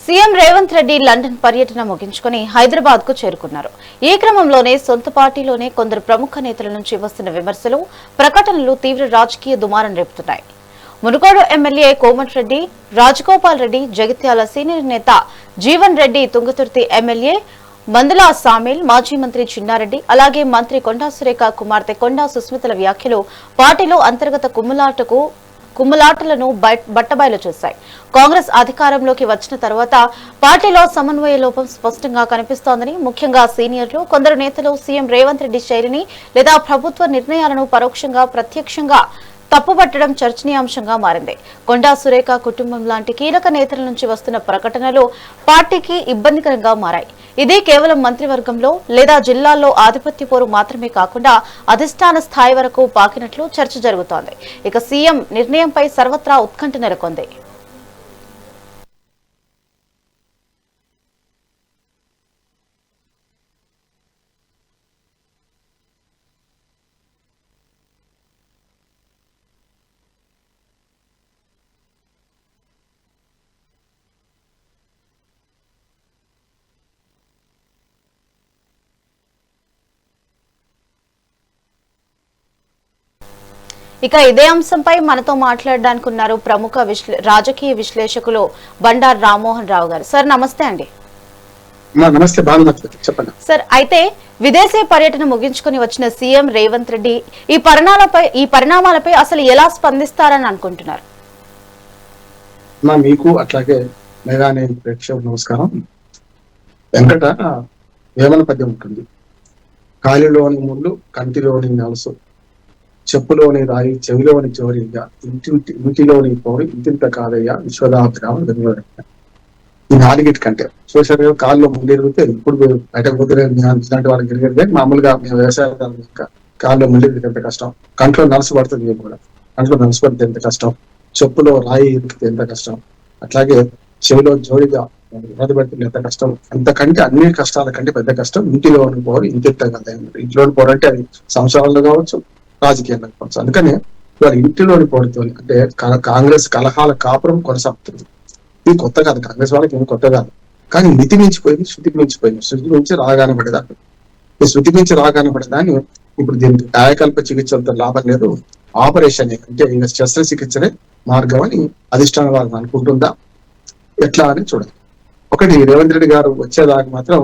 CM Revanth Reddy London పర్యటన ముగించుకుని హైదరాబాద్ కు చేరుకున్నారు. ఈ క్రమంలోనే సొంత పార్టీలోనే కొందరు ప్రముఖ నేతల నుంచి వస్తున్న విమర్శలు, ప్రకటనలు తీవ్ర రాజకీయ దుమారం రేపుతున్నాయి. మునుగోడు ఎమ్మెల్యే కోమటిరెడ్డి రాజగోపాల్ రెడ్డి, జగిత్యాల సీనియర్ నేత జీవన్ రెడ్డి, తుంగతుర్తి ఎమ్మెల్యే మందలా సామేల్, మాజీ మంత్రి చిన్నారెడ్డి, అలాగే మంత్రి కొండా సురేఖ కుమార్తె కొండా సుస్మితల వ్యాఖ్యలు పార్టీలో అంతర్గత కుమ్ములాటలను బట్టబయలు చేశాయి. కాంగ్రెస్ అధికారంలోకి వచ్చిన తర్వాత పార్టీలో సమన్వయ లోపం స్పష్టంగా కనిపిస్తోందని, ముఖ్యంగా సీనియర్లు, కొందరు నేతలు సీఎం రేవంత్ రెడ్డి శైలిని లేదా ప్రభుత్వ నిర్ణయాలను పరోక్షంగా, ప్రత్యక్షంగా తప్పుపట్టడం చర్చనీయాంశంగా మారింది. కొండా సురేఖ కుటుంబం లాంటి కీలక నేతల నుంచి వస్తున్న ప్రకటనలు పార్టీకి ఇబ్బందికరంగా మారాయి. ఇది కేవలం మంత్రివర్గంలో లేదా జిల్లాల్లో ఆధిపత్య పోరు మాత్రమే కాకుండా అధిష్టాన స్థాయి వరకు పాకినట్లు చర్చ జరుగుతోంది. ఇక సీఎం నిర్ణయంపై సర్వత్రా ఉత్కంఠ నెలకొంది. ఇక ఇదే అంశంపై మనతో మాట్లాడడానికి ఉన్నారు ప్రముఖ రాజకీయ విశ్లేషకులు బండారు రామ్మోహన్ రావు గారు. సార్ నమస్తే అండి. నమస్తే, చెప్పండి సార్. అయితే విదేశీ పర్యటన ముగించుకుని వచ్చిన సీఎం రేవంత్ రెడ్డి ఈ పరిణామాలపై అసలు ఎలా స్పందిస్తారని అనుకుంటున్నారు? మీకు అట్లాగే మెగానే ప్రేక్షకులకు నమస్కారం. వెంకట వేమన పద్యం ఉంటుంది, కాలిలోని ముళ్ళు కంటిలోని నలుసు, చెప్పులోని రాయి చెవిలోని చోరీగా, ఇంటిలోని పోరి ఇంటింత కాదయ్యా విశ్వదాభిరామ. ఈ నాలుగిటి కంటే సోషల్ గా కాళ్ళు ముందెరిగితే ఇప్పుడు బయటకు పోతే ఇలాంటి వాళ్ళకి ఎరిగితే మామూలుగా మేము వ్యవసాయదారులు ఇంకా కాళ్ళు ముందెరిగితే ఎంత కష్టం, కంట్లో నలుసు పడుతుంది మేము కూడా, కంట్లో నలుసు పడితే ఎంత కష్టం, చెప్పులో రాయి ఎరిగితే ఎంత కష్టం, అట్లాగే చెవిలో జోడిగా పడుతుంది ఎంత కష్టం. అంతకంటే అన్ని కష్టాల కంటే పెద్ద కష్టం ఇంటిలోని పోరు ఇంటింత కదా. ఇంట్లోని పోరు అంటే అది సంవత్సరాల్లో కావచ్చు, రాజకీయాల్లో కావచ్చు. అందుకని ఇవాళ ఇంటిలోని పోరుతో అంటే కాంగ్రెస్ కలహాల కాపురం కొనసాగుతుంది. ఇది కొత్త కాదు, కాంగ్రెస్ వాళ్ళకి ఏమి కొత్త కాదు. కానీ మితి మించిపోయింది, శృతి మించిపోయింది. శృతి మించి రాగానే పడేదాన్ని, ఈ శృతి మించి రాగానే పడేదాన్ని ఇప్పుడు దీనికి కాయకల్ప చికిత్సలతో లాభం లేదు, ఆపరేషన్ అంటే ఇంకా శస్త్రచికిత్సనే మార్గం అని అధిష్టాన వాళ్ళని అనుకుంటుందా ఎట్లా అని చూడాలి. ఒకటి, రేవంత్ రెడ్డి గారు వచ్చేదాకా మాత్రం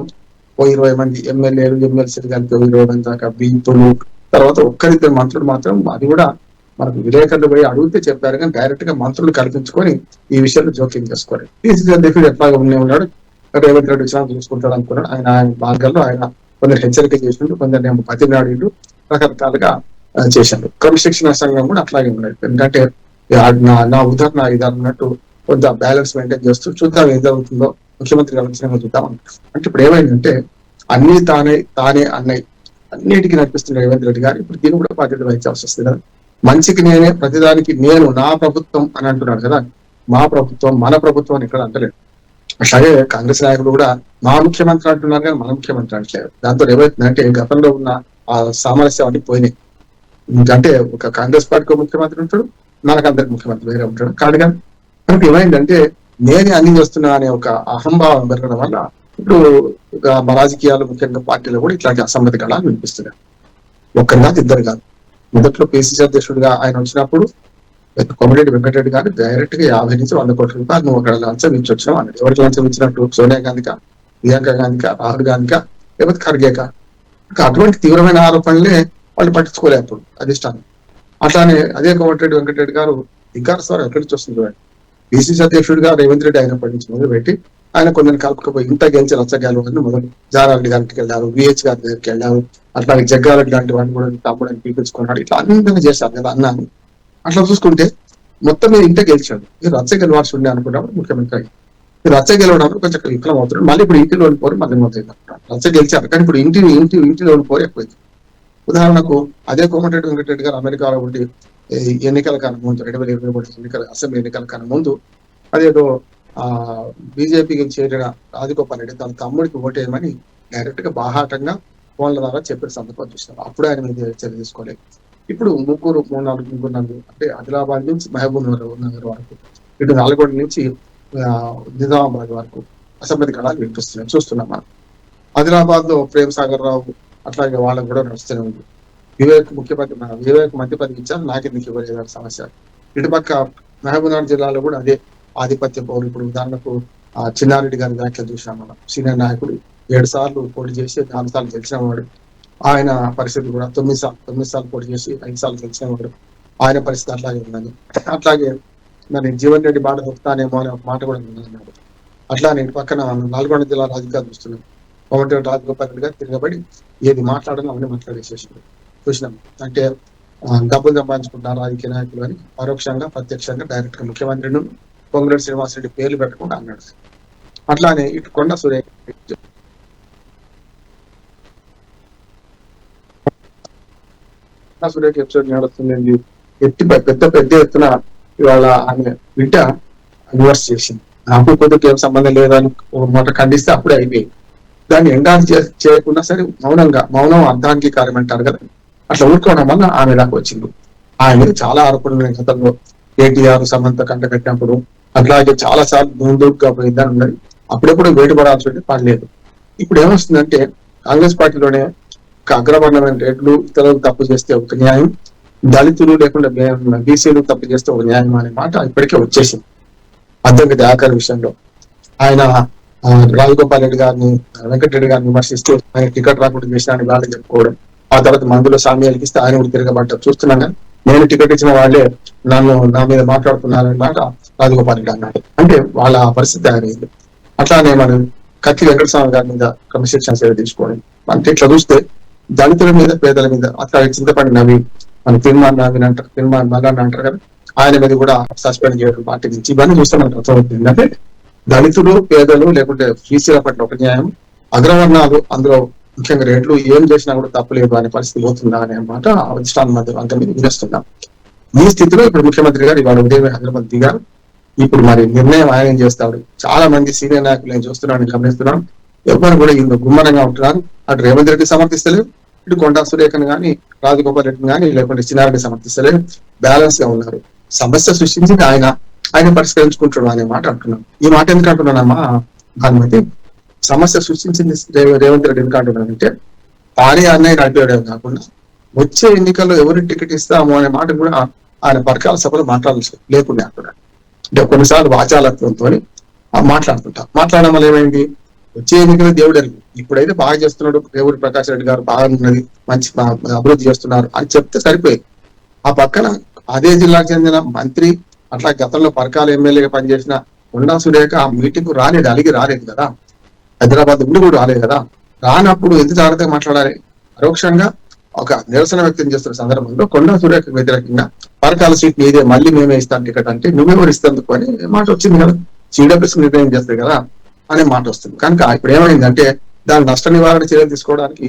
20 మంది ఎమ్మెల్యేలు ఎమ్మెల్సీలు కలిపి 20 మంది దాకా బీంపులు, తర్వాత ఒక్కరిద్దరు మంత్రులు మాత్రం, అది కూడా మనకు విలేకరులు పోయి అడిగితే చెప్పారు, కానీ డైరెక్ట్ గా మంత్రులు కల్పించుకొని ఈ విషయంలో జోక్యం చేసుకోవాలి. పిసిసి అధ్యక్షుడు ఎట్లాగా ఉన్నాడు, రేవంత్ రెడ్డి వచ్చినా చూసుకుంటాడు అనుకున్నాడు. ఆయన మార్గాల్లో ఆయన కొందరు హెచ్చరిక చేసినట్టు, కొందరు పతినాడు రకరకాలుగా చేశాడు. క్రమశిక్షణ సంఘం కూడా అట్లాగే ఉన్నాడు. ఎందుకంటే నా ఉదాహరణ ఇది అన్నట్టు కొంత బ్యాలెన్స్ మెయింటైన్ చేస్తూ చూద్దాం ఏం జరుగుతుందో, ముఖ్యమంత్రి వచ్చినా చూద్దాం అంటే ఇప్పుడు ఏమైందంటే అన్ని తానే అన్నయ్య అన్నిటికీ నడిపిస్తున్న రేవంత్ రెడ్డి గారు ఇప్పుడు దీన్ని కూడా బాధ్యత వహించాల్సి వస్తుంది కదా. మంచికి నేనే, ప్రతిదానికి నేను, నా ప్రభుత్వం అని అంటున్నాడు కదా. మా ప్రభుత్వం, మన ప్రభుత్వం అని ఇక్కడ అంటలేదు. అట్లాగే కాంగ్రెస్ నాయకులు కూడా మా ముఖ్యమంత్రి అంటున్నారు కానీ మన ముఖ్యమంత్రి అంటలేదు. దాంతో ఏమవుతుందంటే గతంలో ఉన్న ఆ సామరస్యం అన్ని పోయినాయి. అంటే ఒక కాంగ్రెస్ పార్టీకి ముఖ్యమంత్రి ఉంటాడు, మనకందరికి ముఖ్యమంత్రి వేరే ఉంటాడు కాదు. కానీ మనకి ఏమైందంటే నేనే అన్ని చేస్తున్నా అనే ఒక అహంభావం పెరగడం వల్ల ఇప్పుడు రాజకీయాలు ముఖ్యంగా పార్టీలో కూడా ఇట్లాంటి అసమ్మతి గళాలు వినిపిస్తున్నాయి. ఒక్కరు కాదు, ఇద్దరు కాదు. మొదట్లో పిసిసి అధ్యక్షుడిగా ఆయన వచ్చినప్పుడు కోమటిరెడ్డి వెంకటరెడ్డి గారు డైరెక్ట్ గా 50 నుంచి 100 కోట్ల రూపాయలు నువ్వు ఒక లంచం ఇచ్చి వచ్చినావు అన్నది. ఎవరికి లంచం ఇచ్చినట్టు? సోనియా గాంధీకా, ప్రియాంక గాంధీకా, రాహుల్ గాంధీకా, లేకపోతే ఖర్గేకా? అటువంటి తీవ్రమైన ఆరోపణలే వాళ్ళు పట్టించుకోలే అప్పుడు అధిష్టానం. అట్లానే అదే కోమటిరెడ్డి వెంకటరెడ్డి గారు ధిక్కారస్తారు ఎక్కడి నుంచి వస్తుంది చూడండి. పిసిసి అధ్యక్షుడిగా రేవంత్ రెడ్డి అయినప్పటి నుంచి మొదలుపెట్టి ఆయన కొందరిని కలుపుకపోయి ఇంత గెలిచి రచ్చగెలవని మొదలు జారారెడ్డి గారికి వెళ్ళారు, విహెచ్ గారి దగ్గరికి వెళ్ళారు, అట్లాగే జగ్గారెడ్డి లాంటి వాడిని కూడా తమ్ముడని పీపించుకున్నాడు. ఇట్లా అందరినీ చేశారు కదా అన్నాన్ని. అట్లా చూసుకుంటే మొత్తం మీద ఇంటే గెలిచాడు. ఇది రచ్చ గెలవాల్సి ఉండే అనుకున్నప్పుడు ముఖ్యమంత్రి అయ్యి ఈ రచ్చ గెలవడానికి కొంచెం విఫలం అవుతున్నాడు. మళ్ళీ ఇప్పుడు ఇంటిలోని పోరు మళ్ళీ మొదలైంది. రచ్చ గెలిచారు కానీ ఇప్పుడు ఇంటిలోని పోరు ఎక్కువైంది. ఉదాహరణకు అదే కోమటిరెడ్డి వెంకటరెడ్డి గారు అమెరికాలో ఉండి ఎన్నికల కన్నా ముందు 2023 అసెంబ్లీ ఎన్నికల కన్నా ముందు అదేదో బీజేపీకి చేరిన రాజగోపాల్ రెడ్డి తన తమ్ముడికి ఓటేయమని డైరెక్ట్ గా బాహాటంగా ఫోన్ల ద్వారా చెప్పిన సందర్భం చూసినారు. అప్పుడు ఆయన మీద చర్య తీసుకోలేదు. ఇప్పుడు ముగ్గురు 3-4 అంటే ఆదిలాబాద్ నుంచి మహబూబ్ నగర్ వరకు, ఇటు నల్గొండ నుంచి నిజామాబాద్ వరకు అసెంబ్లీ కళాలు వినిపిస్తున్నాయి, చూస్తున్నాం మనం. ఆదిలాబాద్ లో ప్రేమ్ సాగర్ రావు అట్లాగే వాళ్ళకు కూడా నడుస్తూనే ఉంది. వివేక్ మంత్రి పదవి ఇచ్చారు, నాకెందుకు ఇవ్వలేదు సమస్య. ఇటుపక్క మహబూబ్నగర్ జిల్లాలో కూడా అదే ఆధిపత్య పౌరులు. ఇప్పుడు ఉదాహరణకు చిన్నారెడ్డి గారి వ్యాఖ్యలు చూసినాం మనం. సీనియర్ నాయకుడు 7 సార్లు పోటీ చేసి 4 సార్లు గెలిచిన వాడు. ఆయన పరిస్థితి కూడా 9 సార్లు పోటీ చేసి 5 సార్లు గెలిచిన వాడు. ఆయన పరిస్థితి అట్లాగే ఉందని. అట్లాగే మరి జీవన్ రెడ్డి బాట దొరుకుతానేమో అనే ఒక మాట కూడా అన్నాడు. అట్లానే ఇటు పక్కన నల్గొండ జిల్లా రాజకీయాలు చూస్తున్నాం. కోమటిరెడ్డి రాజగోపాల్ రెడ్డి గారు తిరగబడి ఏది మాట్లాడాలో అవన్నీ మాట్లాడేసేసాడు, చూసినాం. అంటే డబ్బులు సంపాదించుకుంటున్నారు రాజకీయ నాయకులు అని పరోక్షంగా ప్రత్యక్షంగా డైరెక్ట్ గా ముఖ్యమంత్రిని పొంగులేటి శ్రీనివాసరెడ్డి పేర్లు పెట్టకుండా అన్నాడు. అట్లానే ఇటు కొండ సురేఖ ఎపిసోడ్ నడుస్తుంది. పెద్ద ఎత్తున ఇవాళ ఆమె బిడ్డ రివర్స్ చేసింది. నాకు కొద్దిగా ఏం సంబంధం లేదని ఒక మాట ఖండిస్తే అప్పుడే అయిపోయింది. దాన్ని ఎండాన్స్ చేయకుండా సరే మౌనం అర్ధాంగీకారం అంటారు కదా, అట్లా ఊరుకోవడం వల్ల ఆమె దాకా వచ్చింది. ఆయన మీద చాలా ఆరోపణలు గతంలో కేటీఆర్ సమంత కంట పెట్టినప్పుడు అట్లాగే చాలా సార్లు దూందూపుగా పోయిందని ఉన్నది. అప్పుడెప్పుడు వేటుపడాల్సి పడలేదు. ఇప్పుడు ఏమొస్తుందంటే కాంగ్రెస్ పార్టీలోనే అగ్రవర్ణమైన రేట్లు ఇతరులు తప్పు చేస్తే ఒక న్యాయం, దళితులు లేకుండా బీసీలు తప్పు చేస్తే ఒక న్యాయం అనే మాట ఇప్పటికే వచ్చేసింది. అద్దెకి దాఖల విషయంలో ఆయన రాజగోపాల్ రెడ్డి గారిని వెంకటరెడ్డి గారిని విమర్శిస్తూ ఆయన టికెట్ రాకుండా చేసినాన్ని వాళ్ళు చెప్పుకోవడం, ఆ తర్వాత మందులో సామ్యాలకి ఇస్తే ఆయన కూడా తిరగబడ్డారు చూస్తున్నాగా. నేను టికెట్ ఇచ్చిన వాళ్ళే నా మీద మాట్లాడుతున్నారని మాట రాజగోపాల్ రెడ్డి అన్నాడు. అంటే వాళ్ళ పరిస్థితి ఆయన. అట్లానే మనం కత్తి వెంకటస్వామి గారి మీద క్రమశిక్షణ చర్య తీసుకోవడం. అంటే ఇట్లా చూస్తే దళితుల మీద పేదల మీద అట్లా చింతపడి నవీన్ మన తిరుమల నవీన్ అంటారు, తిరుమల మల్లాన్ని అంటారు కదా, ఆయన మీద కూడా సస్పెండ్ చేయడం పార్టీ నుంచి ఇవన్నీ చూస్తే మనకు అర్థమవుతుంది. అంటే దళితులు పేదలు లేకుంటే బీసీల పట్ల ఒక న్యాయం, అగ్రవర్ణాలు అందులో ముఖ్యంగా రేట్లు ఏం చేసినా కూడా తప్పులేదు అనే పరిస్థితి పోతుందా అనే మాట అధిష్టానం మధ్య అంత మీద వినిస్తున్నాం. ఈ స్థితిలో ఇప్పుడు ముఖ్యమంత్రి గారు ఇవాళ ఉదయం హైదరాబాద్ దిగారు. ఇప్పుడు మరి నిర్ణయం ఆయన ఏం చేస్తాడు. చాలా మంది సీనియర్ నాయకులు నేను చూస్తున్నాను, గమనిస్తున్నాను. ఎవరు కూడా ఇందులో గుమ్మరంగా ఉంటున్నారు. అటు రేవంత్ రెడ్డి సమర్థిస్తలేరు, ఇటు కొండా సురేఖను కానీ రాజగోపాల్ రెడ్డిని కానీ లేకుంటే చిన్నారెడ్డి సమర్థిస్తలేరు. బ్యాలెన్స్ గా ఉన్నారు. సమస్య సృష్టించింది ఆయన పరిష్కరించుకుంటాడు అనే మాట అంటున్నాను. ఈ మాట ఎందుకు అంటున్నానమ్మా భానుమతి, సమస్య సృష్టించింది రేవంత్ రెడ్డి ఎందుకు అంటున్నానంటే తానే అన్నయ్య నడిపేయడం కాకుండా వచ్చే ఎన్నికల్లో ఎవరు టికెట్ ఇస్తాము అనే మాట కూడా ఆయన పరకాల సభలో మాట్లాడాల్సి లేకుండా అంటున్నాడు. అంటే కొన్నిసార్లు వాచాలత్వంతో మాట్లాడడం వల్ల ఏమైంది, వచ్చే ఎన్నికలు దేవుడు అడిగి ఇప్పుడైతే బాగా చేస్తున్నాడు రేవూరి ప్రకాష్ రెడ్డి గారు, బాగా ఉన్నది, మంచి అభివృద్ధి చేస్తున్నారు అని చెప్తే సరిపోయింది. ఆ పక్కన అదే జిల్లాకు చెందిన మంత్రి అట్లా గతంలో పరకాల ఎమ్మెల్యేగా పనిచేసిన కొండా సురేఖ ఆ మీటింగ్ అలిగి రాలేదు కదా, హైదరాబాద్ ఉండి కూడా రాలేదు కదా. రానప్పుడు ఎందుకు జాగ్రత్తగా మాట్లాడాలి. పరోక్షంగా ఒక నిరసన వ్యక్తం చేస్తున్న సందర్భంలో కొండా సురేఖ వ్యతిరేకంగా పరకాల సీట్ మీదే మళ్ళీ మేమే ఇస్తాం టికెట్ అంటే నువ్వెవరు ఇస్తందుకు అని మాట వచ్చింది కదా, సిడబ్ల్యూసీ నిర్ణయం చేస్తుంది కదా అనే మాట వస్తుంది. కనుక ఇప్పుడు ఏమైందంటే దాని నష్ట నివారణ చర్యలు తీసుకోవడానికి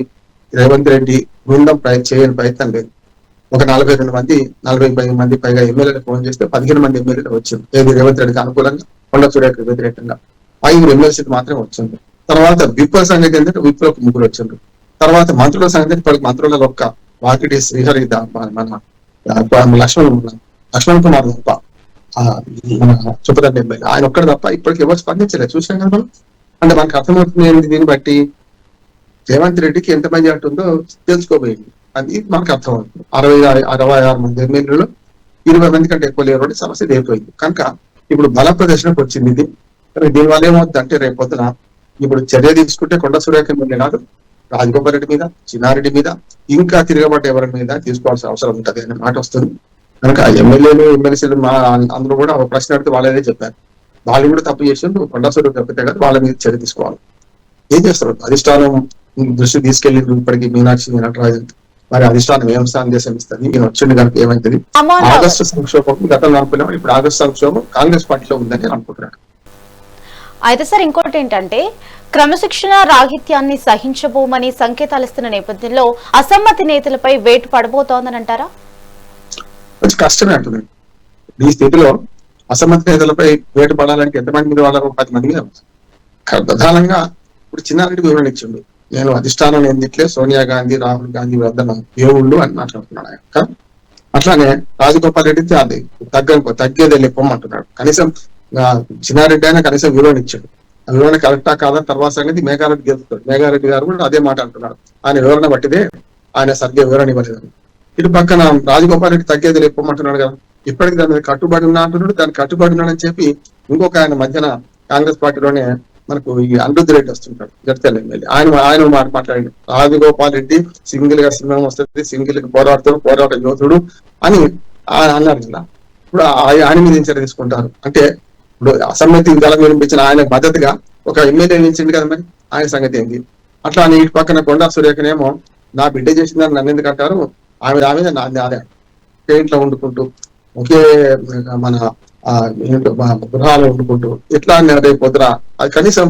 రేవంత్ రెడ్డి బృందం చేయని ప్రయత్నం లేదు. ఒక 45 మంది పైగా ఎమ్మెల్యేలు ఫోన్ చేస్తే 15 మంది ఎమ్మెల్యేలు వచ్చింది. ఏది రేవంత్ రెడ్డికి అనుకూలంగా, కొండా సురేఖ వ్యతిరేకంగా 5 ఎమ్మెల్సీ మాత్రమే వచ్చింది. తర్వాత విప్ల సంగతి ఏంటంటే విప్లకు 3 వచ్చిండ్రు. తర్వాత మంత్రుల సంగతి ఇప్పటికి మంత్రులలో ఒక్క వాకిటి శ్రీహరి మన లక్ష్మణ్ కుమార్ తప్ప మన చుప్పదండ ఎమ్మెల్యే ఆయన ఒక్కడు తప్ప ఇప్పటికి ఎవరు స్పందించలేదు. చూసాం కదా మనం. అంటే మనకు అర్థమవుతుంది ఏంటి, దీన్ని బట్టి రేవంత్ రెడ్డికి ఎంత మంది అంటుందో తెలుసుకోబోయింది. అది మనకు అర్థమవుతుంది. 66 మంది ఎమ్మెల్యేలు 20 మంది కంటే ఎక్కువ లేరు, సమస్య అయిపోయింది. కనుక ఇప్పుడు బల ప్రదర్శనకు వచ్చింది ఇది. దీనివల్ల ఏమవుతుంది అంటే రేపు పొద్దున ఇప్పుడు చర్య తీసుకుంటే కొండా సురేఖ ఎమ్మెల్యే కాదు, రాజగోపాల్ రెడ్డి మీద, చిన్నారెడ్డి మీద, ఇంకా తిరగబడ్డ ఎవరి మీద తీసుకోవాల్సిన అవసరం ఉంటది అనే మాట వస్తుంది. కనుక ఎమ్మెల్యేలు ఎమ్మెల్సీలు అందరూ కూడా ఒక ప్రశ్న అడిగితే వాళ్ళనే చెప్పారు, వాళ్ళు కూడా తప్పు చేసిండు, కొండా సురేఖ తప్పితే కదా వాళ్ళ మీద చర్య తీసుకోవాలి. ఏం చేస్తారు అధిష్టానం దృష్టి తీసుకెళ్లి ఇప్పటికీ మీనాక్షి నటరాజన్, మరి అధిష్టానం ఏం సందేశం ఇస్తుంది, ఈయన వచ్చింది కనుక ఏమైంది. ఆగస్టు సంక్షోభం గతంలో అనుకున్నాం, ఇప్పుడు ఆగస్టు సంక్షోభం కాంగ్రెస్ పార్టీలో ఉందని అనుకుంటున్నాడు. అయితే సార్ ఇంకోటి ఏంటంటే క్రమశిక్షణ రాహిత్యాన్ని సహించబోమని సంకేతాలు ఇస్తున్న నేపథ్యంలో అసమ్మతి నేతలపై వేటు పడబోతోందని అంటారా? కష్టమే అంటుంది. ఈ స్థితిలో అసమ్మతి నేతలపై వేటు పడాలంటే ఎంతమంది మీద వాళ్ళ 10 మంది మీద ప్రధానంగా ఇప్పుడు చిన్నారెడ్డి వివరణ ఇచ్చిండు, నేను అధిష్టానం ఎందుట్లే సోనియా గాంధీ రాహుల్ గాంధీ వద్ద దేవుళ్ళు అని మాట్లాడుతున్నాడు ఆయన. అట్లానే రాజగోపాల్ రెడ్డి అది తగ్గేదే లేపమంటున్నాడు. కనీసం చిన్నారెడ్డి అయినా కనీసం వివరణ ఇచ్చాడు. ఆ వివరణ కరెక్టా కాదా తర్వాత సంగతి మేఘారెడ్డి గెలుస్తాడు. మేఘారెడ్డి గారు కూడా అదే మాట అంటున్నాడు, ఆయన వివరణ బట్టిదే ఆయన సరిగ్గా వివరణ ఇవ్వలేదు. ఇటు పక్కన రాజగోపాల్ రెడ్డి తగ్గేది చెప్పమంటున్నాడు కదా, ఇప్పటికి దాని మీద కట్టుబడి ఉన్నా అంటున్నాడు. దాన్ని కట్టుబడి ఉన్నాడని చెప్పి ఇంకొక ఆయన మధ్యన కాంగ్రెస్ పార్టీలోనే మనకు ఈ అనిరుద్ధ్ రెడ్డి వస్తుంటాడు, జడ్చల్ ఎమ్మెల్యే. ఆయన మాట్లాడి రాజగోపాల్ రెడ్డి సింగిల్ గా సింహం వస్తుంది, సింగిల్ గా పోరాట యోధుడు అని అన్నారు ఇలా. ఇప్పుడు ఆయన మీద చర్య తీసుకుంటారు అంటే, ఇప్పుడు అసమ్మతి దళం వినిపించిన ఆయన మద్దతుగా ఒక ఎమ్మెల్యే నిలిచింది కదా, మరి ఆయన సంగతి ఏంటి? అట్లా ఇటు పక్కన కొండా సురేఖనేమో నా బిడ్డ చేసిందని నన్ను ఎందుకు అంటారు, ఆమె నాదే ఇంట్లో వండుకుంటూ ఒకే మన గృహాలు వండుకుంటూ ఎట్లా రేపు పొద్దున అది కనీసం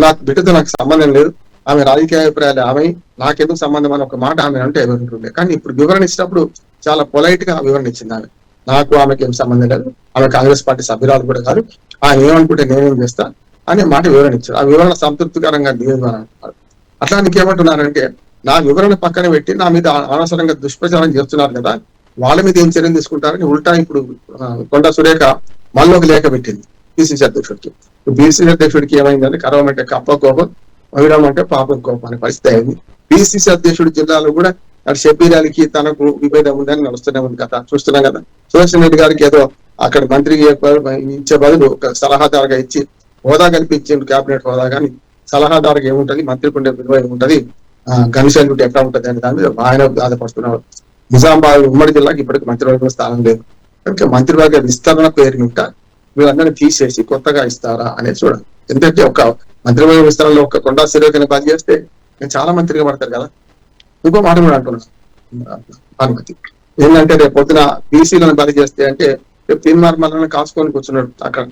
నాకు బిడ్డతో నాకు సంబంధం లేదు, ఆమె రాజకీయ అభిప్రాయాలు ఆమె నాకెందుకు సంబంధం అని ఒక మాట ఆమె అంటే ఉంటుండే. కానీ ఇప్పుడు వివరణ ఇచ్చినప్పుడు చాలా పొలైట్ గా వివరణ ఇచ్చింది ఆమె. నాకు ఆమెకి ఏం సంబంధం లేదు, ఆమె కాంగ్రెస్ పార్టీ సభ్యురాలు కూడా కాదు, ఆయన ఏమనుకుంటే నేనేం చేస్తా అనే మాట వివరణ ఇచ్చారు. ఆ వివరణ సంతృప్తికరంగా లేదు అని అంటున్నారు. అట్లా నీకేమంటున్నారంటే, నా వివరణ పక్కన పెట్టి నా మీద అనవసరంగా దుష్ప్రచారం చేస్తున్నారు కదా, వాళ్ళ మీద ఏం చర్యలు తీసుకుంటారని ఉల్టా ఇప్పుడు కొండా సురేఖ మళ్ళీ ఒక లేఖ పెట్టింది పిసిసి అధ్యక్షుడికి. పిసిసి అధ్యక్షుడికి ఏమైందంటే, కరవమంటే కప్ప కోపం, మహిళం అంటే పాపం కోపం అనే పరిస్థితి అయింది. పిసిసి అధ్యక్షుడి జిల్లాలో కూడా అటు షబ్బీర్ అలీకి తనకు విభేదం ఉందని నడుస్తూనే ఉంది కదా, చూస్తున్నాం కదా. సుదర్శన్ రెడ్డి గారికి ఏదో అక్కడ మంత్రి ఇచ్చే బదులు ఒక సలహాదారుగా ఇచ్చి హోదా కల్పించిండు, కేబినెట్ హోదా. కానీ సలహాదారుగా ఏముంటది, మంత్రికి ఉండే విలువ ఏముంటది, గన్షన్ డ్యూటీ ఎట్లా ఉంటది అనే దాని మీద ఆయన బాధపడుతున్నారు. నిజామాబాద్ ఉమ్మడి జిల్లాకి ఇప్పటికి మంత్రివర్గం స్థానం లేదు కనుక మంత్రివర్గ విస్తరణ పేరు ఉంటా వీళ్ళందరినీ తీసేసి కొత్తగా ఇస్తారా అనేది చూడాలి. ఎందుకంటే ఒక మంత్రివర్గ విస్తరణలో ఒక కొండా సురేఖని బంద్ చేస్తే నేను చాలా మంత్రిగా పడతారు కదా. ఇంకో మాట కూడా అంటున్నాను అనుమతి ఏంటంటే, రేపు పొద్దున బీసీలను బలి చేస్తే అంటే రేపు తీర్మార్మలను కాసుకొని కూర్చున్నాడు అక్కడ.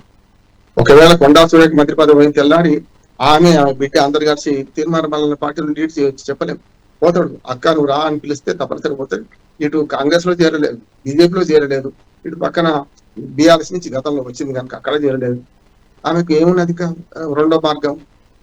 ఒకవేళ కొండా సురేఖ మంత్రి పదవి పోయిన తెల్లారి ఆమె బిడ్డ అందరు కలిసి తీర్మార్మల పార్టీలు లీడ్ చేయొచ్చు, చెప్పలేము. పోతాడు, అక్క నువ్వు రా అని పిలిస్తే తప్పనిసరి పోతాడు. ఇటు కాంగ్రెస్ లో చేరలేదు, బీజేపీలో చేరలేదు, ఇటు పక్కన బీఆర్ఎస్ నుంచి గతంలో వచ్చింది కనుక అక్కడ చేరలేదు. ఆమెకు ఏమున్నది రెండో మార్గం.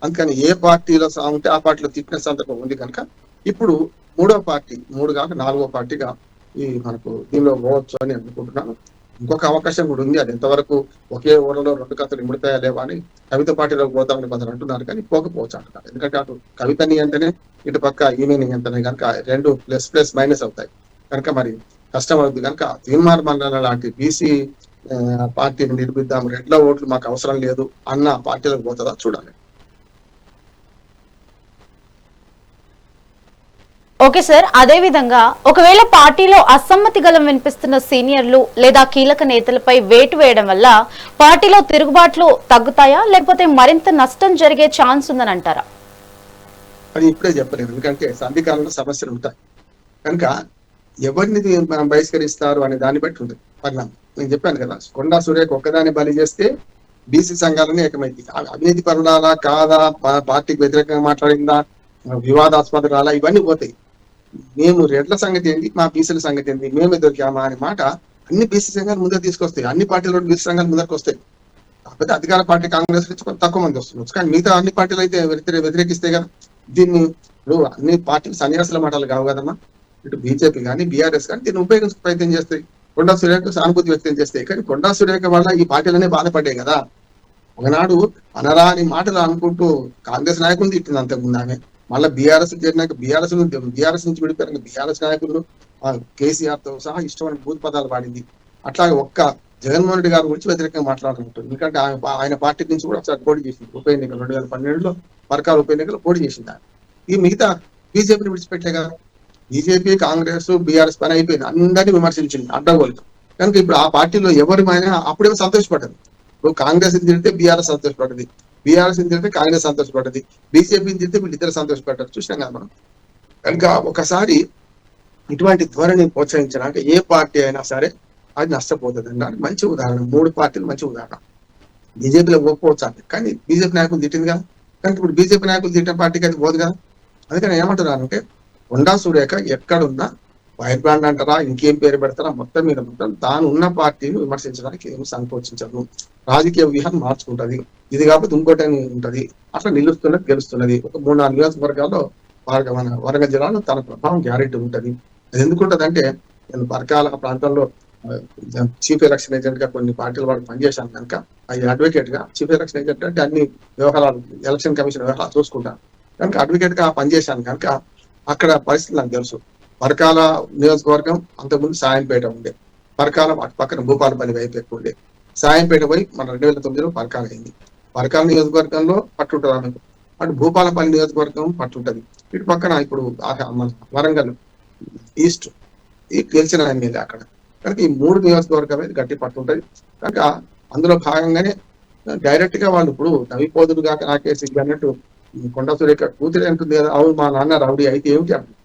అందుకని ఏ పార్టీలో ఉంటే ఆ పార్టీలో తిట్టిన సందర్భం ఉంది కనుక ఇప్పుడు మూడో పార్టీ, మూడు కాక నాలుగో పార్టీగా ఈ మనకు దీనిలో పోవచ్చు అని అనుకుంటున్నాను. ఇంకొక అవకాశం కూడా ఉంది, అది ఎంతవరకు ఒకే ఊరలో రెండు కథలు ఇముడతాయా లేవా అని కవిత పార్టీలోకి పోతామని కొందరు అంటున్నారు. కానీ పోకపోవచ్చు అంటున్నారు, ఎందుకంటే అటు కవితని అంటేనే ఇటు పక్క ఈమెని అంటేనే కనుక రెండు ప్లస్ మైనస్ అవుతాయి కనుక మరి కష్టం అవుతుంది. కనుక తీర్మార్ మండలం లాంటి బీసీ పార్టీని నిర్మిద్దాం, రెడ్ల ఓట్లు మాకు అవసరం లేదు అన్న పార్టీలకు పోతుందా చూడాలి. ఓకే సార్, అదే విధంగా ఒకవేళ పార్టీలో అసమ్మతి గలం వినిపిస్తున్న సీనియర్లు లేదా కీలక నేతలపై వేటు వేయడం వల్ల పార్టీలో తిరుగుబాట్లు తగ్గుతాయా, లేకపోతే మరింత నష్టం జరిగే ఛాన్స్ ఉందని అంటారా? అది ఇప్పుడే చెప్పలేదు, ఎందుకంటే సంధికాలంలో సమస్యలు ఉంటాయి కనుక ఎవరిని మనం బహిష్కరిస్తారు అనే దాన్ని బట్టి ఉంటుంది పరిణామం. నేను చెప్పాను కదా, కొండా సురేఖ ఒక్కదాన్ని బలి చేస్తే బీసీ సంఘాలని ఏకమైంది. అవినీతి పరుడాలా కాదా, పార్టీకి వ్యతిరేకంగా మాట్లాడిందా, వివాదాస్పద రాలా, ఇవన్నీ పోతాయి. మేము రెడ్ల సంగతి ఏంటి, మా బీసీల సంగతి ఏంటి, మేమే దొరికామా అనే మాట అన్ని బీసీ సంఘాలు ముందర తీసుకొస్తాయి. అన్ని పార్టీలో బీసీ సంఘాలు ముందరకు వస్తాయి. కాకపోతే అధికార పార్టీ కాంగ్రెస్ నుంచి కొంత తక్కువ మంది వస్తున్నారు, కానీ మిగతా అన్ని పార్టీలు అయితే వ్యతిరేకిస్తే కదా. దీన్ని అన్ని పార్టీలు సన్యాసుల మాటలు కావు కదమ్మా. ఇటు బీజేపీ కానీ బీఆర్ఎస్ కానీ దీన్ని ఉపయోగించే ప్రయత్నం చేస్తాయి, కొండా సురేఖ సానుభూతి వ్యక్తం చేస్తాయి. కానీ కొండా సురేఖ వల్ల ఈ పార్టీలనే బాధపడ్డాయి కదా. ఒకనాడు అనరాని మాటలు అనుకుంటూ కాంగ్రెస్ నాయకులు తిట్టింది అంతకుముందు ఆమె. మళ్ళీ బీఆర్ఎస్ చేరినాక బీఆర్ఎస్ నుంచి విడిపోయాక బీఆర్ఎస్ నాయకులు కేసీఆర్ తో సహా ఇష్టమైన భూతి పదాలు వాడింది. అట్లాగే ఒక్క జగన్మోహన్ రెడ్డి గారి గురించి వ్యతిరేకంగా మాట్లాడుకుంటుంది. ఎందుకంటే ఆయన పార్టీ నుంచి కూడా ఒకసారి పోటీ చేసింది ఉప ఎన్నికలు 2012లో పరకాల ఉప ఎన్నికలు పోటీ చేసింది. ఈ మిగతా బీజేపీని విడిచిపెట్టే కదా. బీజేపీ కాంగ్రెస్ బీఆర్ఎస్ పని అయిపోయింది, అందరినీ విమర్శించింది అడ్డగోలుతో. కనుక ఇప్పుడు ఆ పార్టీలో ఎవరిమైనా అప్పుడేమో సంతోషపడ్డది. ఇప్పుడు కాంగ్రెస్ తిరిగితే బీఆర్ఎస్ సంతోషపడ్డది, బీఆర్ఎస్ తిరిగితే కాంగ్రెస్ సంతోషపడ్డది, బీజేపీని తిరిగితే వీళ్ళిద్దరు సంతోషపడ్డారు. చూసినాం కదా మనం. కనుక ఒకసారి ఇటువంటి ధోరణి ప్రోత్సహించడానికి ఏ పార్టీ అయినా సరే అది నష్టపోతుంది అన్నది మంచి ఉదాహరణ. 3 పార్టీలు మంచి ఉదాహరణ. బీజేపీలో పోకపోవచ్చు కానీ బీజేపీ నాయకులు తిట్టింది కదా, కానీ ఇప్పుడు బీజేపీ నాయకులు తిట్టిన పార్టీకి అది పోదు కదా. అందుకని ఏమంటున్నానంటే, కొండా సురేఖ ఎక్కడున్నా వైర్ బ్రాండ్ అంటారా ఇంకేం పేరు పెడతారా మొత్తం మీద తాను ఉన్న పార్టీని విమర్శించడానికి ఏమి సంకోచించదు. రాజకీయ వ్యూహాన్ని మార్చుకుంటది. ఇది కాకపోతే ఇంకోటి ఉంటది. అట్లా నిలుస్తున్నది గెలుస్తున్నది. ఒక 3-4 నియోజకవర్గాల్లో మన వరంగల్ జిల్లాలో తన ప్రభావం గ్యారెంటీ ఉంటది. అది ఎందుకుంటది అంటే, నేను పరకాల ప్రాంతంలో చీఫ్ ఎలక్షన్ ఏజెంట్ గా కొన్ని పార్టీల వాడు పనిచేశాను కనుక అది అడ్వకేట్ గా చీఫ్ ఎలక్షన్ ఏజెంట్ అంటే అన్ని వ్యవహారాలు ఎలక్షన్ కమిషన్ వ్యవహారాలు చూసుకుంటాను కనుక అడ్వకేట్ గా పనిచేశాను కనుక అక్కడ పరిస్థితి నాకు తెలుసు. పరకాల నియోజకవర్గం అంతకుముందు సాయంపేట ఉండే, పరకాల అటు పక్కన భూపాలపల్లి వైపు ఎక్కువ ఉండే, సాయంపేట పోయి మన 2009లో పరకాల అయింది. పరకాల నియోజకవర్గంలో పట్టుంటుంది ఆమెకు, అటు భూపాలపల్లి నియోజకవర్గం పట్టుంటది, ఇటు పక్కన ఇప్పుడు మన వరంగల్ ఈస్ట్ ఈ గెలిచిన ఎమ్మెల్యే అక్కడ కనుక ఈ 3 నియోజకవర్గం మీద గట్టి పట్టుంటది కనుక అందులో భాగంగానే డైరెక్ట్ గా వాళ్ళు ఇప్పుడు నవిపోదులు కాక నాకేసి అన్నట్టు కొండా సురేఖ కూతురు అంటుంది కదా, అవును మా నాన్న రౌడీ అయితే ఏమిటి అంటుంది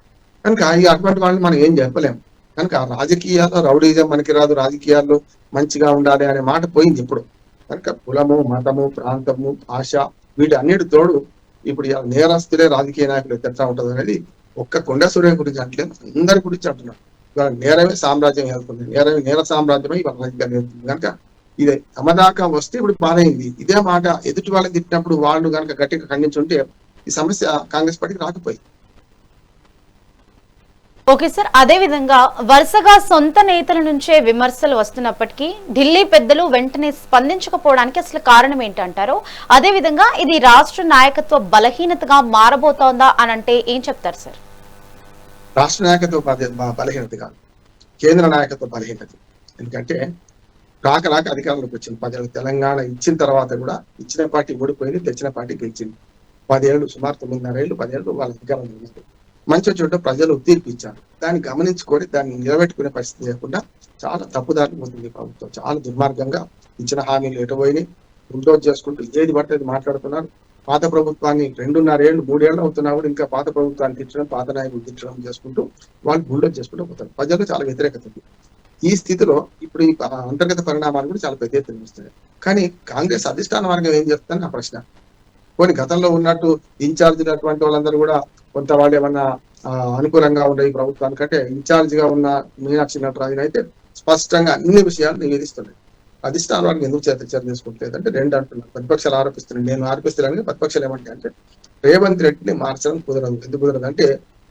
కనుక ఈ అటువంటి వాళ్ళని మనం ఏం చెప్పలేము కనుక రాజకీయాల్లో రౌడీజం మనకి రాదు, రాజకీయాల్లో మంచిగా ఉండాలి అనే మాట పోయింది ఇప్పుడు కనుక కులము మతము ప్రాంతము భాష వీటి అన్నిటి తోడు ఇప్పుడు నేరస్తులే రాజకీయ నాయకులు ఎట్లా ఉంటుంది అనేది ఒక్క కొండా సురేఖ గురించి అంటలేదు, అందరి గురించి అంటున్నారు. ఇవాళ నేరమే సామ్రాజ్యం వెళ్తుంది, నేర సామ్రాజ్యమే ఇవాళ రాజకీయాలు వెళ్తుంది కనుక ఇదే తమదాకా వస్తే ఇప్పుడు బాధైంది. ఇదే మాట ఎదుటి వాళ్ళని తిట్టినప్పుడు వాళ్ళు కనుక గట్టిగా ఖండించుంటే ఈ సమస్య కాంగ్రెస్ పార్టీకి రాకపోయింది. ఓకే సార్, అదే విధంగా వరుసగా సొంత నేతల నుంచే విమర్శలు వస్తున్నప్పటికీ ఢిల్లీ పెద్దలు వెంటనే స్పందించకపోవడానికి అసలు కారణం ఏంటంటారు? అదే విధంగా ఇది రాష్ట్ర నాయకత్వ బలహీనతగా మారబోతోందా అని అంటే ఏం చెప్తారు సార్? రాష్ట్ర నాయకత్వ బలహీనత కాదు, కేంద్ర నాయకత్వ బలహీనత. ఎందుకంటే రాక అధికారంలోకి వచ్చింది 10 ఏళ్ళు. తెలంగాణ ఇచ్చిన తర్వాత కూడా ఇచ్చిన పార్టీ ఓడిపోయింది, తెచ్చిన పార్టీ గెలిచింది. 10 ఏళ్ళు, సుమారు 9.5 ఏళ్ళు 10 ఏళ్ళు వాళ్ళ అధికారంలో ఉన్నారు. మంచి చోట ప్రజలు తీర్పు ఇచ్చారు, దాన్ని గమనించుకొని దాన్ని నిలబెట్టుకునే పరిస్థితి లేకుండా చాలా తప్పుదారి పోతుంది ప్రభుత్వం. చాలా దుర్మార్గంగా ఇచ్చిన హామీలు ఎటుపోయినాయి, బుల్డోజ్ చేసుకుంటూ ఏది పడితే మాట్లాడుతున్నారు. పాత ప్రభుత్వాన్ని 2.5 ఏళ్ళు 3 ఏళ్ళు అవుతున్నా కూడా ఇంకా పాత ప్రభుత్వాన్ని తిట్టడం, పాత నాయకులు తిట్టడం చేసుకుంటూ వాళ్ళు బుల్డోజ్ చేసుకుంటూ పోతారు. ప్రజలకు చాలా వ్యతిరేకత ఉంది. ఈ స్థితిలో ఇప్పుడు ఈ అంతర్గత పరిణామాలు కూడా చాలా పెద్ద ఎత్తున వస్తాయి. కానీ కాంగ్రెస్ అధిష్టాన వర్గం ఏం చెప్తాను నా ప్రశ్న. కొన్ని గతంలో ఉన్నట్టు ఇన్ఛార్జీలు అటువంటి వాళ్ళందరూ కూడా కొంత వాళ్ళు ఏమన్నా అనుకూలంగా ఉండే ఈ ప్రభుత్వానికంటే ఇన్ఛార్జ్ గా ఉన్న మీనాక్షి నటరాజన్ అయితే స్పష్టంగా అన్ని విషయాలు నివేదిస్తున్నాయి. అధిష్టాన వర్గం ఎందుకు చర్య తీసుకుంటలేదు అంటే 2 అంటున్నారు. ప్రతిపక్షాలు ఆరోపిస్తున్నాయి, నేను ఆరోపిస్తున్నాను. ప్రతిపక్షాలు ఏమంటే అంటే రేవంత్ రెడ్డిని మార్చడం కుదరదు. ఎందుకు కుదరదు అంటే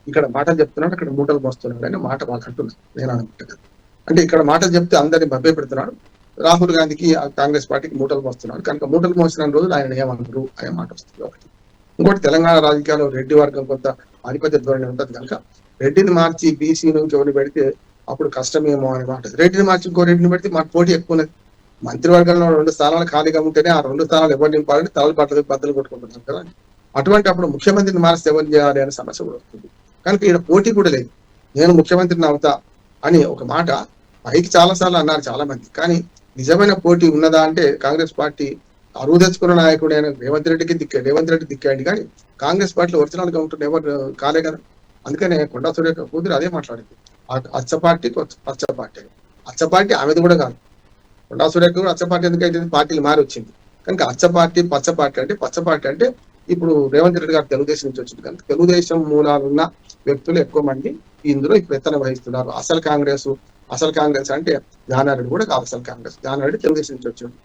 ఇక్కడ మాటలు చెప్తున్నాడు, అక్కడ మూటలు మోస్తున్నాడు అనే మాట వాళ్ళు అంటున్నారు. నేను అనుకుంటున్నాను అంటే ఇక్కడ మాటలు చెప్తే అందరినీ మభ్య పెడుతున్నాడు, రాహుల్ గాంధీకి కాంగ్రెస్ పార్టీకి మూటలు మోస్తున్నాడు కనుక మూటలు మోసిన రోజులు ఆయన ఏమన్నారు అనే మాట వస్తుంది. ఒకటి. ఇంకోటి, తెలంగాణ రాజకీయాల్లో రెడ్డి వర్గం కొంత ఆధిపత్య ధోరణి ఉంటుంది కనుక రెడ్డిని మార్చి బీసీ నుంచి ఎవరిని పెడితే అప్పుడు కష్టమేమో అనే మాట. రెడ్డిని మార్చి ఇంకో రెడ్డిని పెడితే మాకు పోటీ ఎక్కువ ఉన్నది. మంత్రివర్గంలో 2 స్థానాలు ఖాళీగా ఉంటేనే ఆ 2 స్థానాలు ఎవరు నింపాలని తలలు బద్దలు కొట్టుకుంటున్నారు కదా. అటువంటి అప్పుడు ముఖ్యమంత్రిని మారిస్తే ఎవరు చేయాలి అనే సమస్య కూడా వస్తుంది కనుక ఇక్కడ పోటీ కూడా లేదు. నేను ముఖ్యమంత్రిని అవుతా అని ఒక మాట పైకి చాలాసార్లు అన్నారు చాలా మంది, కానీ నిజమైన పోటీ ఉన్నదా అంటే కాంగ్రెస్ పార్టీ అరువు తెచ్చుకున్న నాయకుడైన రేవంత్ రెడ్డి దిక్కాడు కానీ కాంగ్రెస్ పార్టీలో ఒరిజినల్ గా ఉంటున్న ఎవరు కాలే కదా. అందుకనే కొండా సురేఖ కూతురు అదే మాట్లాడింది, అచ్చ పార్టీ పచ్చ పార్టీ. అచ్చ పార్టీ ఆమెది కూడా కాదు, కొండా సురేఖ కూడా అచ్చ పార్టీ ఎందుకైతే పార్టీలు మారి వచ్చింది కనుక అచ్చ పార్టీ పచ్చ పార్టీ అంటే ఇప్పుడు రేవంత్ రెడ్డి గారు తెలుగుదేశం నుంచి వచ్చింది కనుక తెలుగుదేశం మూలాలున్న వ్యక్తులు ఎక్కువ మంది ఇందులో ఇప్పుడు ఎత్తన వహిస్తున్నారు. అసలు కాంగ్రెస్ అంటే జానారెడ్డి కూడా కాదు. అసలు కాంగ్రెస్ జానారెడ్డి తెలుగుదేశం నుంచి వచ్చింది.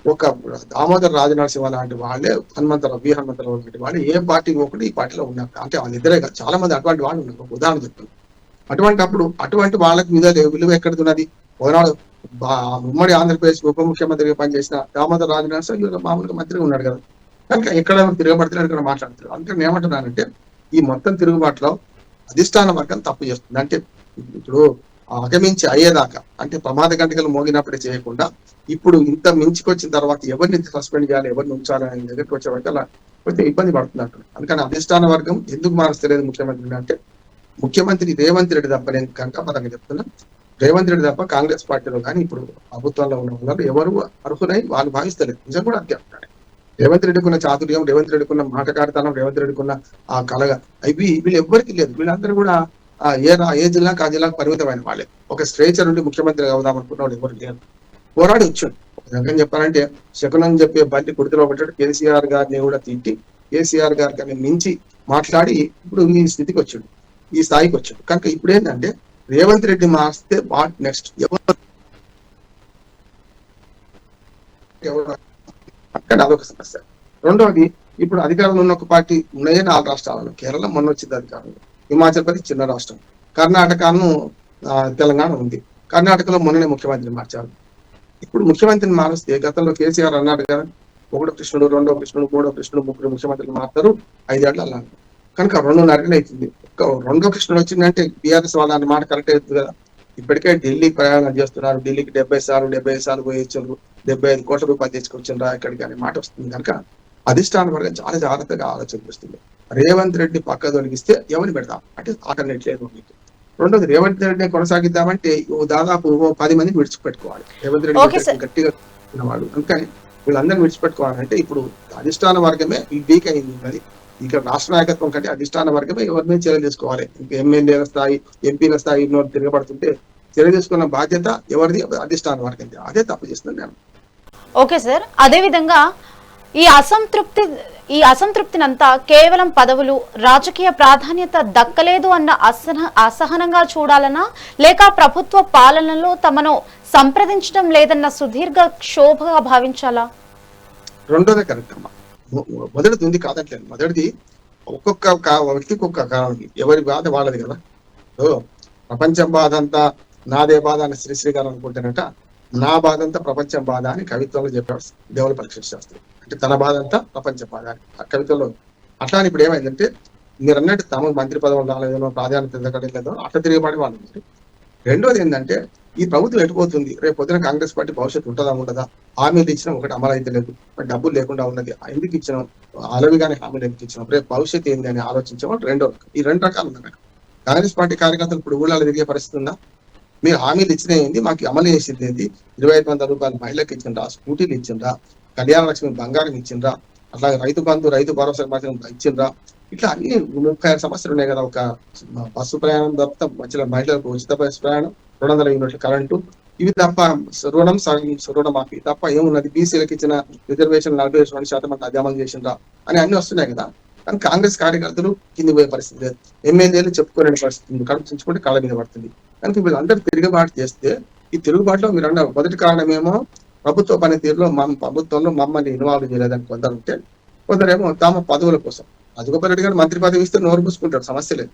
ఒక దామోదర్ రాజనరసింహ లాంటి వాళ్ళే హనుమంతరావు లాంటి వాళ్ళు ఏ పార్టీ ఒకటి ఈ పార్టీలో ఉన్నారు అంటే వాళ్ళిద్దరే కాదు, చాలా మంది అటువంటి వాళ్ళు ఉన్నారు. ఒక ఉదాహరణ చెప్తాను. అటువంటి వాళ్ళకి విలువ ఎక్కడిది ఉన్నది? ఒకనాడు ఉమ్మడి ఆంధ్రప్రదేశ్ ఉప ముఖ్యమంత్రిగా పనిచేసిన దామోదర్ రాజనరసింహ మామూలుగా మంత్రిగా ఉన్నాడు కదా, కనుక ఎక్కడ తిరగబడుతున్నాడు, ఇక్కడ మాట్లాడుతున్నాడు. అందుకని ఏమంటున్నానంటే ఈ మొత్తం తిరుగుబాటులో అధిష్టాన వర్గం తప్పు చేస్తుంది. అంటే ఇప్పుడు అగమించి అయ్యేదాకా అంటే ప్రమాద గంటకలు మోగినప్పుడే చేయకుండా ఇప్పుడు ఇంత మించికొచ్చిన తర్వాత ఎవరిని సస్పెండ్ చేయాలి, ఎవరిని ఉంచాలి అని దగ్గరికి వచ్చేవారికి అలా కొంచెం ఇబ్బంది పడుతున్నట్టు. అందుకని అధిష్టాన వర్గం ఎందుకు మారుస్తలేదు ముఖ్యమంత్రిని అంటే ముఖ్యమంత్రి రేవంత్ రెడ్డి తప్ప నేను కనుక పదంగా చెప్తున్నా, రేవంత్ రెడ్డి తప్ప కాంగ్రెస్ పార్టీలో కానీ ఇప్పుడు ప్రభుత్వంలో ఉన్న వాళ్ళు ఎవరు అర్హులై వాళ్ళు భావిస్తలేదు. నిజం కూడా అంతే అంటాడు. రేవంత్ రెడ్డికి ఉన్న చాతుర్యం, రేవంత్ రెడ్డికి ఉన్న మాటకారితనం, రేవంత్ రెడ్డికి ఉన్న ఆ కలగా వీళ్ళు ఎవ్వరికి లేదు. వీళ్ళందరూ కూడా ఏ జిల్లాకు ఆ జిల్లాకు పరిమితమైన వాళ్ళే. ఒక స్ట్రేచర్ నుండి ముఖ్యమంత్రి అవుదాం అనుకున్నాడు ఎవరు లేరు. పోరాడి వచ్చాడు. ఒక రకంగా చెప్పాలంటే శకునం చెప్పే బండి కుర్తిలో పడ్డాడు. కేసీఆర్ గారిని కూడా తిట్టి కేసీఆర్ గారిని మించి మాట్లాడి ఇప్పుడు ఈ స్థితికి వచ్చాడు, ఈ స్థాయికి వచ్చాడు. కనుక ఇప్పుడు ఏంటంటే రేవంత్ రెడ్డి మారిస్తే వాట్ నెక్స్ట్ అక్కడ అదొక సమస్య. రెండవది, ఇప్పుడు అధికారంలో ఉన్న ఒక పార్టీ ఉన్నాయే 4 రాష్ట్రాలలో. కేరళ మొన్న వచ్చింది అధికారంలో, హిమాచల్ ప్రదేశ్ చిన్న రాష్ట్రం, కర్ణాటకను తెలంగాణ ఉంది. కర్ణాటకలో మొన్ననే ముఖ్యమంత్రిని మార్చారు. ఇప్పుడు ముఖ్యమంత్రిని మారిస్తే గతంలో కేసీఆర్ అన్నాడు కదా, ఒకటో కృష్ణుడు, రెండో కృష్ణుడు, మూడో కృష్ణుడు, ముగ్గురు ముఖ్యమంత్రులు మారుతారు 5 ఏళ్ళు అన్నారు. కనుక 2.5 అవుతుంది. రెండో కృష్ణుడు వచ్చిందంటే బీఆర్ఎస్ వాళ్ళ మాట కరెక్ట్ అవుతుంది కదా. ఇప్పటికే ఢిల్లీ ప్రయాణం చేస్తున్నారు, ఢిల్లీకి 75 సార్లు పోయి వచ్చారు, 75 కోట్ల రూపాయలు తెచ్చుకొచ్చిండ్రా ఇక్కడికి అనే మాట వస్తుంది. కనుక అధిష్టానం వర్గం చాలా జాగ్రత్తగా ఆలోచన చేస్తుంది. రేవంత్ రెడ్డి పక్క తొలగిస్తే ఎవరిని పెడతాం అంటే ఆల్టర్నేట్ లేదు. రెండోది రేవంత్ రెడ్డిని కొనసాగిద్దామంటే దాదాపు 10 మందిని విడిచిపెట్టుకోవాలి. రేవంత్ రెడ్డి గట్టిగా ఉన్నవాడు, అందుకని వీళ్ళందరినీ విడిచిపెట్టుకోవాలంటే ఇప్పుడు అధిష్టాన వర్గమే వీక్ అయింది. మరి ఇక్కడ రాష్ట్ర నాయకత్వం కంటే అధిష్టాన వర్గమే ఎవరి మీద చర్యలు తీసుకోవాలి. ఇంకా ఎమ్మెల్యేల స్థాయి, ఎంపీల స్థాయి తిరగబడుతుంటే చర్య తీసుకున్న బాధ్యత ఎవరిది? అధిష్టాన వర్గం. అదే తప్పు చేస్తుంది నేను. ఓకే సార్, అదే విధంగా ఈ అసంతృప్తినంతా కేవలం పదవులు, రాజకీయ ప్రాధాన్యత దక్కలేదు అన్న అసహనంగా చూడాలనా, లేక ప్రభుత్వ పాలనలో తమను సంప్రదించడం లేదన్న సుదీర్ఘ క్షోభగా భావించాలా? రెండోదే కరెక్ట్ అమ్మా. మొదటిది ఉంది కాదంటలేదు. మొదటిది ఒక్కొక్క వ్యక్తికి ఒక్కొక్క కారణం, ఎవరి బాధ వాళ్ళది కదా. ప్రపంచం బాధ అంతా నాదే బాధ అని శ్రీశ్రీ గారు అనుకుంటారట. నా బాధ అంతా ప్రపంచం బాధ అని కవిత్వంలో చెప్పారు దేవుని పరీక్ష శాస్త్రి. అంటే తన బాధ అంతా ప్రపంచ బాధ అని ఆ కవితలో. అట్లా ఇప్పుడు ఏమైందంటే మీరు అన్నట్టు తమ మంత్రి పదవులు రాలేదో, ప్రాధాన్యత ఎదగలేదో అట్లా తిరిగిపడి వాళ్ళు. రెండోది ఏంటంటే ఈ ప్రభుత్వం ఎటుపోతుంది, రేపు పొద్దున కాంగ్రెస్ పార్టీ భవిష్యత్తు ఉంటుందా ఉండదా, హామీలు ఇచ్చినా ఒకటి అమలు అయితే లేదు, డబ్బులు లేకుండా ఉన్నది ఎందుకు ఇచ్చినాం, అలవిగానే హామీలు ఎందుకు ఇచ్చినాం, రేపు భవిష్యత్తు ఏంది అని ఆలోచించడం రెండో. ఈ 2 రకాలు ఉన్నాయి. కాంగ్రెస్ పార్టీ కార్యకర్తలు ఇప్పుడు ఊళ్ళలో తిరిగే పరిస్థితి ఉందా? మీరు హామీలు ఇచ్చిన ఏంది, మాకు అమలు చేసింది ఏంది, 25,000 రూపాయలు మహిళలకు ఇచ్చిండ్రా, స్కూటీలు ఇచ్చిండ్రా, కళ్యాణ లక్ష్మి బంగారం ఇచ్చిండ్రా, అట్లాగే రైతు బంధు, రైతు భరోసా ఇచ్చిండ్రా, ఇట్లా అన్ని 36 సమస్యలు ఉన్నాయి కదా. ఒక బస్సు ప్రయాణం తప్ప మధ్యలో మహిళలకు ఉచిత బస్సు ప్రయాణం, 200 యూనిట్ల కరెంటు, ఇవి తప్ప రుణం రుణమాఫీ తప్ప ఏమున్నది, బీసీలకు ఇచ్చిన రిజర్వేషన్ 42% మంది అది అమలు చేసిండ్రా అని అన్ని వస్తున్నాయి కదా. కానీ కాంగ్రెస్ కార్యకర్తలు కింది పోయే పరిస్థితి లేదు, ఎమ్మెల్యేలు చెప్పుకోలేని పరిస్థితి ఉంది, కడుపు చించుకుంటే కాళ్ళ మీద పడుతుంది. కనుక వీళ్ళందరూ తిరుగుబాటు చేస్తే ఈ తిరుగుబాటులో మీరు అన్నారు మొదటి కారణమేమో ప్రభుత్వ పనితీరులో ప్రభుత్వంలో మమ్మల్ని ఇన్వాల్వ్ చేయలేదని కొందరు ఉంటే, కొందరేమో తమ పదవుల కోసం. రాజగోపాల్ రెడ్డి గారు మంత్రి పదవి ఇస్తే నోరు పూసుకుంటాడు, సమస్య లేదు.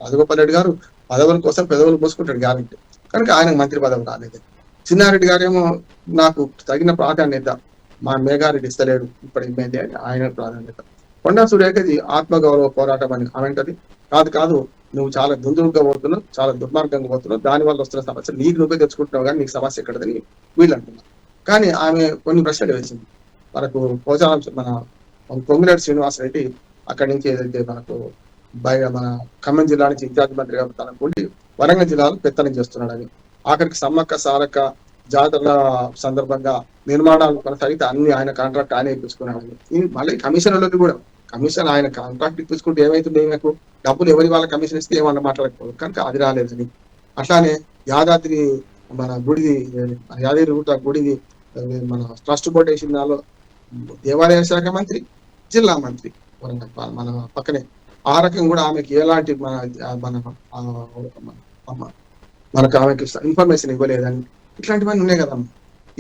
రాజగోపాల్ రెడ్డి గారు పదవుల కోసం పెదవులు పూసుకుంటాడు గ్యారెంటీ, కనుక ఆయనకు మంత్రి పదవి రాలేదు. చిన్నారెడ్డి గారేమో నాకు తగిన ప్రాధాన్యత మా మేఘారెడ్డి ఇస్తలేడు ఇప్పుడు ఎమ్మెల్యే అని ఆయన ప్రాధాన్యత. కొండా సురేఖది ఆత్మగౌరవ పోరాటం అని ఆమెంటది. కాదు నువ్వు చాలా దుందుడుగా పోతున్నావు, చాలా దుర్మార్గంగా పోతున్నావు, దానివల్ల వస్తున్న సమస్య నీకు నువ్వే తెచ్చుకుంటున్నావు కానీ నీకు సమస్య ఎక్కడదని వీళ్ళు అంటున్నారు. కానీ ఆమె కొన్ని ప్రశ్నలు వేసింది. మనకు పోచారం మన పొంగిరెడ్డి శ్రీనివాసరెడ్డి అక్కడి నుంచి ఏదైతే మనకు మన ఖమ్మం జిల్లా నుంచి ఇన్ఛార్జ్ మంత్రిగా తనకుండి వరంగల్ జిల్లాలో పెత్తనం చేస్తున్నాడని, ఆఖరికి సమ్మక్క సారక్క జాతరల సందర్భంగా నిర్మాణాలు కొనసాగితే అన్ని ఆయన కాంట్రాక్ట్ ఆయన ఇప్పించుకున్నాడని, మళ్ళీ కమిషనర్లకి కూడా కమిషన్ ఆయన కాంట్రాక్ట్ ఇప్పించుకుంటే ఏమైతుంది, నాకు డబ్బులు ఎవరి వాళ్ళ కమిషన్ ఇస్తే ఏమన్నా మాట్లాడకపోదు, కనుక అది రాలేదని. అట్లానే యాదాద్రి మన గుడిది యాదగిరి గుట్ట గుడిది మన ట్రస్ట్ బోర్డు వేసిన దానిలో దేవాలయ శాఖ మంత్రి, జిల్లా మంత్రి మన పక్కనే. ఆ రకం కూడా ఆమెకి ఎలాంటి మనకు ఆమెకి ఇన్ఫర్మేషన్ ఇవ్వలేదని ఇట్లాంటివన్నీ ఉన్నాయి కదా.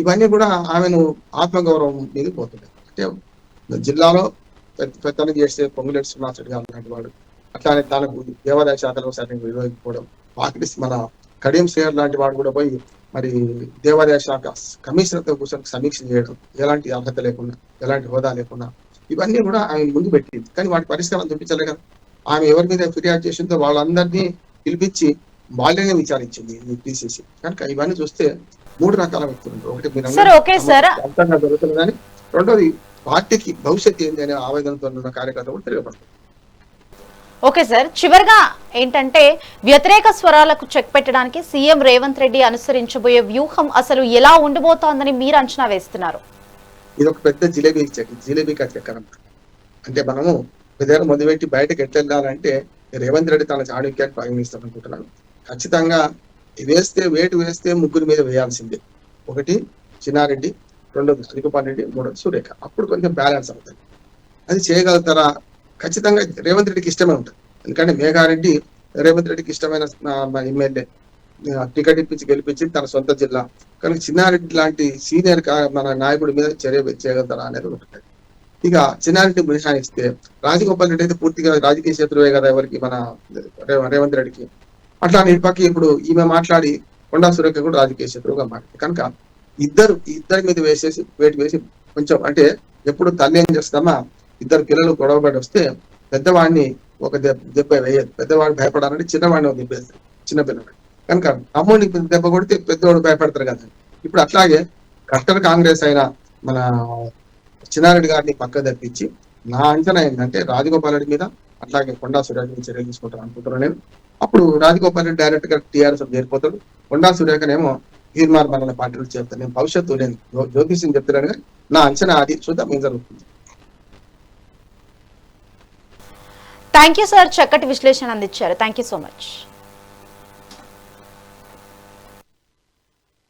ఇవన్నీ కూడా ఆమెను ఆత్మగౌరవం మీద పోతున్నాయి. అంటే జిల్లాలో పెద్దలు చేస్తే పొంగులేటి శ్రీనివాసరెడ్డి గారు లాంటి వాడు, అట్లానే తనకు దేవాదాయ శాఖలో సరిగ్గా నిర్వహించుకోవడం, పాకిటి మన కడియం శ్రేయర్ లాంటి వాడు కూడా పోయి మరి దేవాదాయ శాఖ కమిషనర్తో కూర్చొని సమీక్ష చేయడం, ఎలాంటి అర్హత లేకుండా, ఎలాంటి హోదా లేకుండా, ఇవన్నీ కూడా ఆమె ముందు పెట్టింది. కానీ వాటి పరిష్కారం చూపించలే కదా. ఆమె ఎవరి మీద ఫిర్యాదు చేసిందో వాళ్ళందరినీ పిలిపించి వాళ్ళనే విచారించింది పిసిసి. కనుక ఇవన్నీ చూస్తే 3 రకాల వ్యక్తులు ఉంటారు. ఒకటి మీరు జరుగుతుందని, రెండోది పార్టీకి భవిష్యత్తు ఏంటి అనే ఆవేదనతో ఉన్న కార్యకర్త కూడా తిరగబడతారు. ఓకే సార్, చివరిగా ఏంటంటే వ్యతిరేక స్వరాలకు చెక్ పెట్టడానికి సీఎం రేవంత్ రెడ్డి అనుసరించబోయే వ్యూహం అసలు ఎలా ఉండబోతోందని మీరు అంచనా వేస్తున్నారు? ఇది ఒక పెద్ద జిలేబీ చక్కెర. అంటే మనము విధానం మొదలుపెట్టి బయటకు ఎట్లా వెళ్ళాలంటే రేవంత్ రెడ్డి తన చాణక్యాన్ని ప్రయోగిస్తాడు అనుకుంటున్నాను. ఖచ్చితంగా వేటు వేస్తే 3 మీద వేయాల్సిందే. ఒకటి చిన్నారెడ్డి, రెండోది శ్రీగోపాల్ రెడ్డి, మూడోది సురేఖ. అప్పుడు కొంచెం బ్యాలెన్స్ అవుతుంది. అది చేయగలుగుతారా? ఖచ్చితంగా రేవంత్ రెడ్డికి ఇష్టమే ఉంటుంది. ఎందుకంటే మేఘారెడ్డి రేవంత్ రెడ్డికి ఇష్టమైన ఎమ్మెల్యే, టికెట్ ఇప్పించి గెలిపించి తన సొంత జిల్లా. కానీ చిన్నారెడ్డి లాంటి సీనియర్ మన నాయకుడి మీద చర్య చేయగలుగుతారా అనేది ఉంటుంది. ఇక చిన్నారెడ్డి మినహాయిస్తే రాజగోపాల్ రెడ్డి అయితే పూర్తిగా రాజకీయ శత్రువే కదా ఎవరికి, మన రేవంత్ రెడ్డికి. అట్లా ఇటు పక్క ఇప్పుడు ఈమె మాట్లాడి కొండా సురేఖ కూడా రాజకీయ శత్రువుగా మారింది. కనుక ఇద్దరి మీద వేసి కొంచెం అంటే ఎప్పుడు తల్లి ఏం చేస్తామా, ఇద్దరు పిల్లలు గొడవపడి వస్తే పెద్దవాడిని ఒక దెబ్బ వేయదు. పెద్దవాడు భయపడాలంటే చిన్నవాడిని దెబ్బేస్తారు, చిన్న పిల్లవాడు. కనుక అమ్మోని దెబ్బ కొడితే పెద్దవాడు భయపడతారు కదా. ఇప్పుడు అట్లాగే కట్టర్ కాంగ్రెస్ అయిన మన చిన్నారెడ్డి గారిని పక్క తప్పించి నా అంచనా ఏంటంటే రాజగోపాల్ రెడ్డి మీద అట్లాగే కొండా సురేఖ మీద చర్యలు తీసుకుంటారు అనుకుంటున్నాను నేను. అప్పుడు రాజగోపాల్ రెడ్డి డైరెక్ట్ గా టీఆర్ఎస్ చేరిపోతాడు, కొండా సురేఖనేమో తీర్మార్ మన పార్టీలు చేస్తాను. నేను భవిష్యత్తు నేను జ్యోతిష్యం చెప్తున్నాను, నా అంచనా అది. చూద్దాం ఏం జరుగుతుంది. థ్యాంక్ యూ సార్, చక్కటి విశ్లేషణ అందించారు. Thank you so much.